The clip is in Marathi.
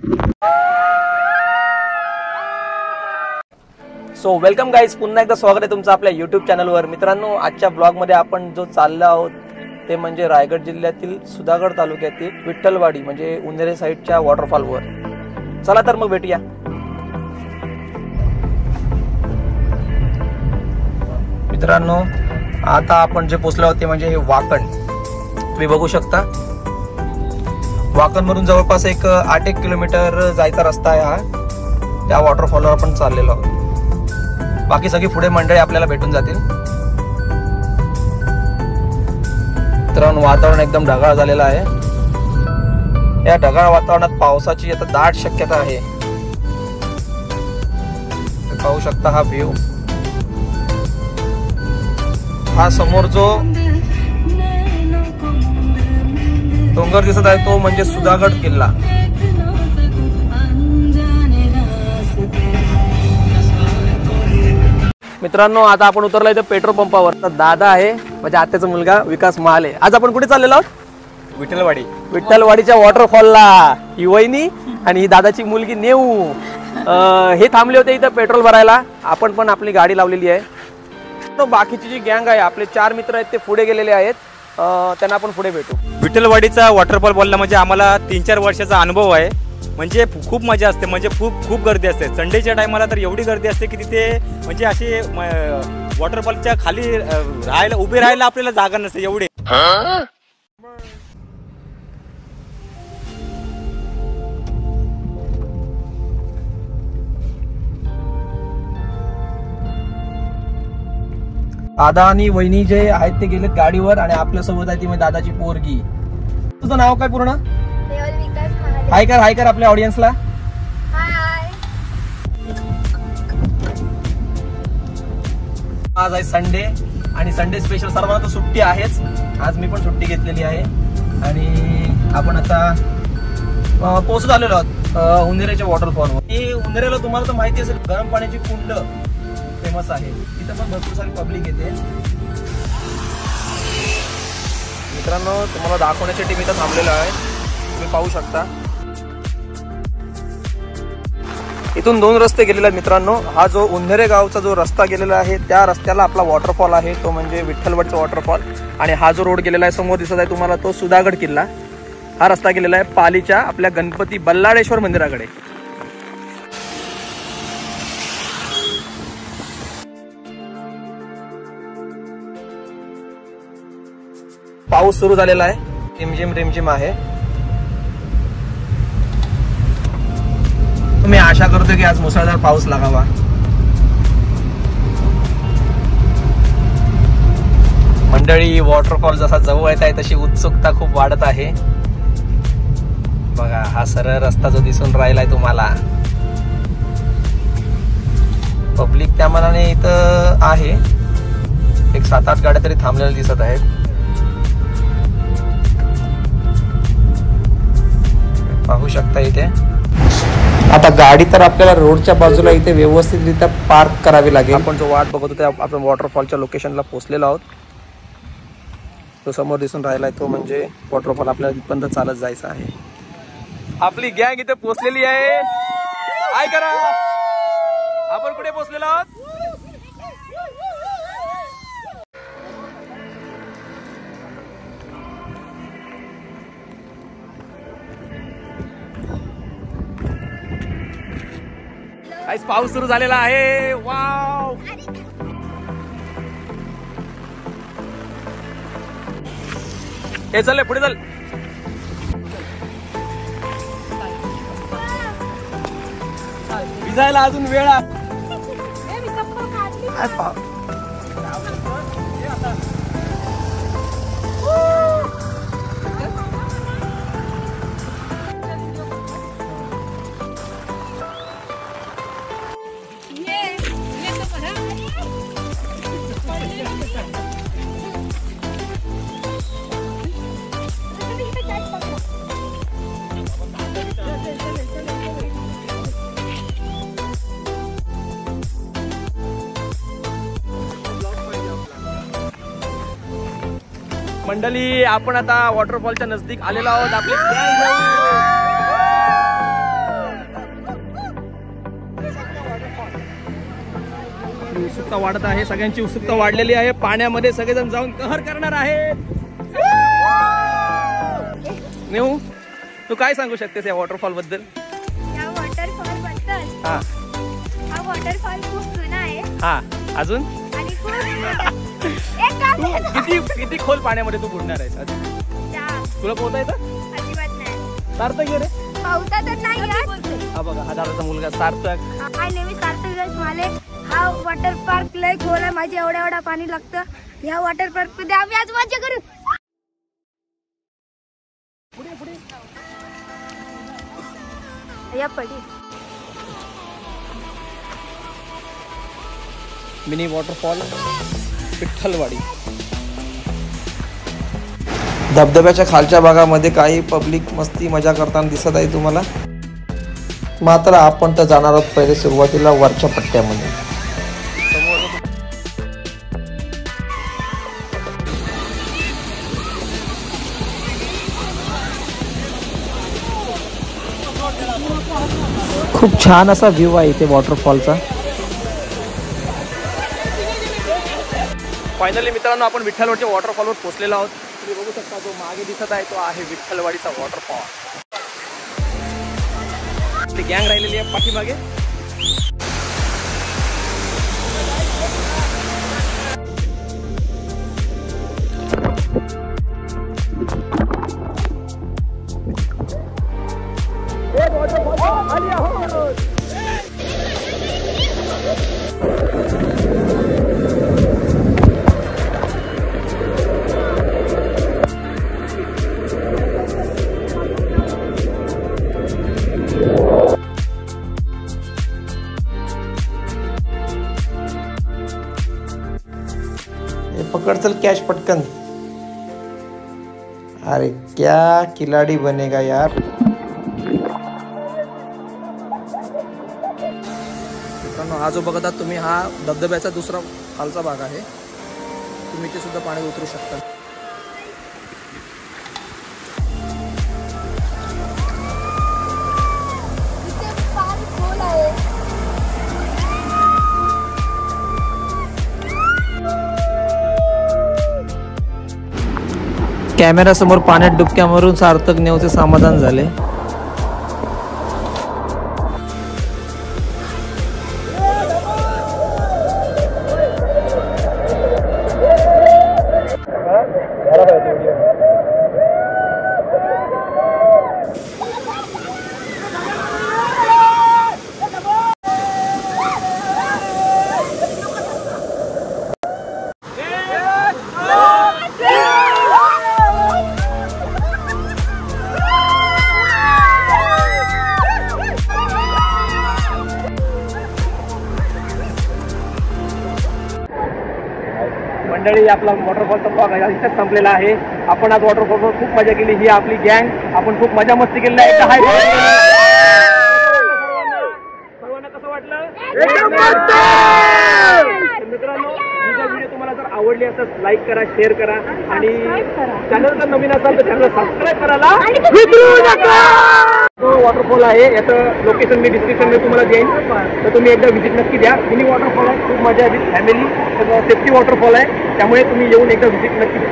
सो वेलकम गाईज, पुन्हा एकदा स्वागत आहे तुमचं आपल्या यूट्यूब चॅनलवर. मित्रांनो, आजच्या ब्लॉगमध्ये आपण जो चाललो आहोत ते म्हणजे रायगड जिल्ह्यातील सुधागड तालुक्यातील विठ्ठलवाडी म्हणजे उन्हेरे साईडच्या वॉटरफॉलवर. चला तर मग भेटूया. मित्रांनो, आता आपण जे पोहोचलो आहोत ते म्हणजे हे वाकण. तुम्ही बघू शकता, वाकण मधून जवळपास एक 8 किलोमीटर जायचा रस्ता आहे हा. त्या वॉटरफॉलवर आपण चाललेलो आहोत. बाकी सगळी पुढे मंडळी आपल्याला भेटून जातील. मित्रांनो, वातावरण एकदम ढगाळ झालेलं आहे. या ढगाळ वातावरणात पावसाची आता दाट शक्यता आहे. पाहू शकता हा व्ह्यू. हा समोर जो डोंगर दिसत आहे तो म्हणजे सुधागड किल्ला. मित्रांनो, आता आपण उतरलो इथे पेट्रोल पंपावर. तर दादा आहे, माझ्या आत्याचा मुलगा विकास महाल आहे. आज आपण कुठे चाललेलो आहोत? विठ्ठलवाडी. विठ्ठलवाडीच्या वॉटरफॉलला. ही वहिनी आणि ही दादाची मुलगी नेऊ हे थांबले होते इथं पेट्रोल भरायला. आपण पण आपली गाडी लावलेली आहे. तो बाकीची जी गँग आहे, आपले 4 मित्र आहेत ते पुढे गेलेले आहेत. त्यांना आपण पुढे भेटू. विठ्ठलवाडीचा वॉटरफॉल बोलला म्हणजे आम्हाला 3-4 वर्षाचा अनुभव आहे. म्हणजे खूप मजा असते, म्हणजे खूप गर्दी असते. संडेच्या टायमाला तर एवढी गर्दी असते की तिथे म्हणजे असे वॉटरफॉलच्या खाली उभे राहायला आपल्याला जागा नसते एवढे. दादा आणि वहिनी जे आहेत ते गेलेत गाडीवर आणि आपल्या सोबत आहे ती म्हणजे दादाची पोरगी. तुझं नाव काय पूर्ण? हाय कर आपल्या ऑडियन्सला. आज आहे संडे आणि संडे स्पेशल सर्वांना तर सुट्टी आहेच. आज मी पण सुट्टी घेतलेली आहे आणि आपण आता पोहोचत आलेलो आहोत उन्हेरेच्या वॉटरफॉलवर. हे उन्हेरेला तुम्हाला तर माहिती असेल, गरम पाण्याची कुंड फेमस आहे. तिथे पण भरपूर सारी पब्लिक येते. मित्रांनो, तुम्हाला दाखवण्यासाठी मी इथं थांबलेलो आहे. तुम्ही पाहू शकता इथून 2 रस्ते गेलेले आहेत. मित्रांनो, हा जो उन्हेरे गावचा जो रस्ता गेलेला आहे त्या रस्त्याला आपला वॉटरफॉल आहे, तो म्हणजे विठ्ठलवाडीचा वॉटरफॉल. आणि हा जो रोड गेलेला आहे समोर दिसत आहे तुम्हाला, तो सुधागड किल्ला. हा रस्ता गेलेला आहे पालीच्या आपल्या गणपती बल्लाळेश्वर मंदिराकडे. पाऊस सुरू झालेला आहे, रिमझिम आहे. मी आशा करतो की आज मुसळधार पाऊस लागावा. मंडळी, वॉटरफॉल जसा जवळ येत आहे तशी उत्सुकता खूप वाढत आहे. बघा, हा सरळ रस्ता जो दिसून राहिलाय तुम्हाला. पब्लिक त्या मनाने इथं आहे. एक 7-8 गाड्या तरी थांबलेल्या दिसत आहेत. पाहू शकता इथे. आता गाडी तर आपल्याला रोडच्या बाजूला इथे व्यवस्थितरित्या पार्क करावी लागेल. आपण जो वाट बघत होतो आपण वॉटरफॉलच्या लोकेशनला पोहोचलेलो आहोत. तो समोर दिसून राहिलाय तो म्हणजे वॉटरफॉल. आपल्याला तिथपर्यंत चालत जायचं आहे. आपली गँग इथे पोहोचलेली आहे. काय करा, आपण कुठे पोहोचलेलो आहोत? आज पाऊस सुरू झालेला आहे. वाव, हे चल पुढे चल. भिजायला अजून वेळ आहे. मंडळी, आपण आता वॉटरफॉलच्या नजदीक आलेलो आहोत. आपली उत्सुकता वाढत आहे, सगळ्यांची उत्सुकता वाढलेली आहे. पाण्यामध्ये सगळेजण जाऊन कहर करणार आहेत. नेऊ, तू काय सांगू शकतेस या वॉटरफॉल बद्दल? या वॉटरफॉल बद्दल हा हा वॉटरफॉल खूप जुना आहे हा अजून आणि खूप एक काम किती खोल पाण्यामध्ये तू बुडणार आहेस अजून? तुला पोहता येतं? अजिबात नाही. सार्थक ये रे. पावता तर नाही यार. हा बघा, हजाराचा मुलगा सार्थक. हा नेहमी सार्थक मला हा वॉटर पार्क लय खोल आहे, माझे एवढा पाणी लागतं. ह्या वॉटर पार्क मध्ये आम्ही आज मजा करू. या पडी मिनी वॉटरफॉल विठ्ठलवाडी. धबधब्याच्या खालच्या भागामध्ये काही पब्लिक मस्ती मजा करताना दिसत आहे तुम्हाला. मात्र आपण तर जाणार आहोत पहिले सुरुवातीला वरच्या पट्ट्यामध्ये. खूप छान असा व्ह्यू आहे इथे वॉटरफॉलचा. फायनली मित्रांनो, आपण विठ्ठलवाडीच्या वॉटरफॉलवर पोहोचलेलो आहोत. तुम्ही बघू शकता, जो मागे दिसत आहे तो आहे विठ्ठलवाडीचा वॉटरफॉल. ती गँग राहिलेली आहे पाठीमागे. पकड़ चल कैच पटकन. अरे क्या खिलाड़ी बनेगा यार. हा जो बघता तुम्ही, हा धबधब्याचा दुसरा खालचा भाग आहे. तुम्ही इथे सुद्धा पाण्यात उतरू शकता. कॅमेऱ्यासमोर पाण्यात डुबक्या मारून सार्थक नेवचे समाधान झाले. मंडळी, आपला वॉटरफॉलचा ब्लॉग इथेच संपलेला आहे. आपण आज वॉटरफॉलवर खूप मजा केली. ही आपली गँग, आपण खूप मजा मस्ती केलेली आहे. सर्वांना कसं वाटलं मित्रांनो? ही जर व्हिडिओ तुम्हाला जर आवडली असेल, लाईक करा, शेअर करा आणि चॅनल जर नवीन असाल तर चॅनल सबस्क्राईब करायला विसरू नका. वॉटरफॉल आहे, याचं लोकेशन मी डिस्क्रिप्शनमध्ये तुम्हाला देईन, तर तुम्ही एकदा व्हिजिट नक्की द्या. मिनी वॉटरफॉल आहे, खूप मजा आहे. फॅमिली सेफ्टी वॉटरफॉल आहे, त्यामुळे तुम्ही येऊन एकदा व्हिजिट नक्की द्या.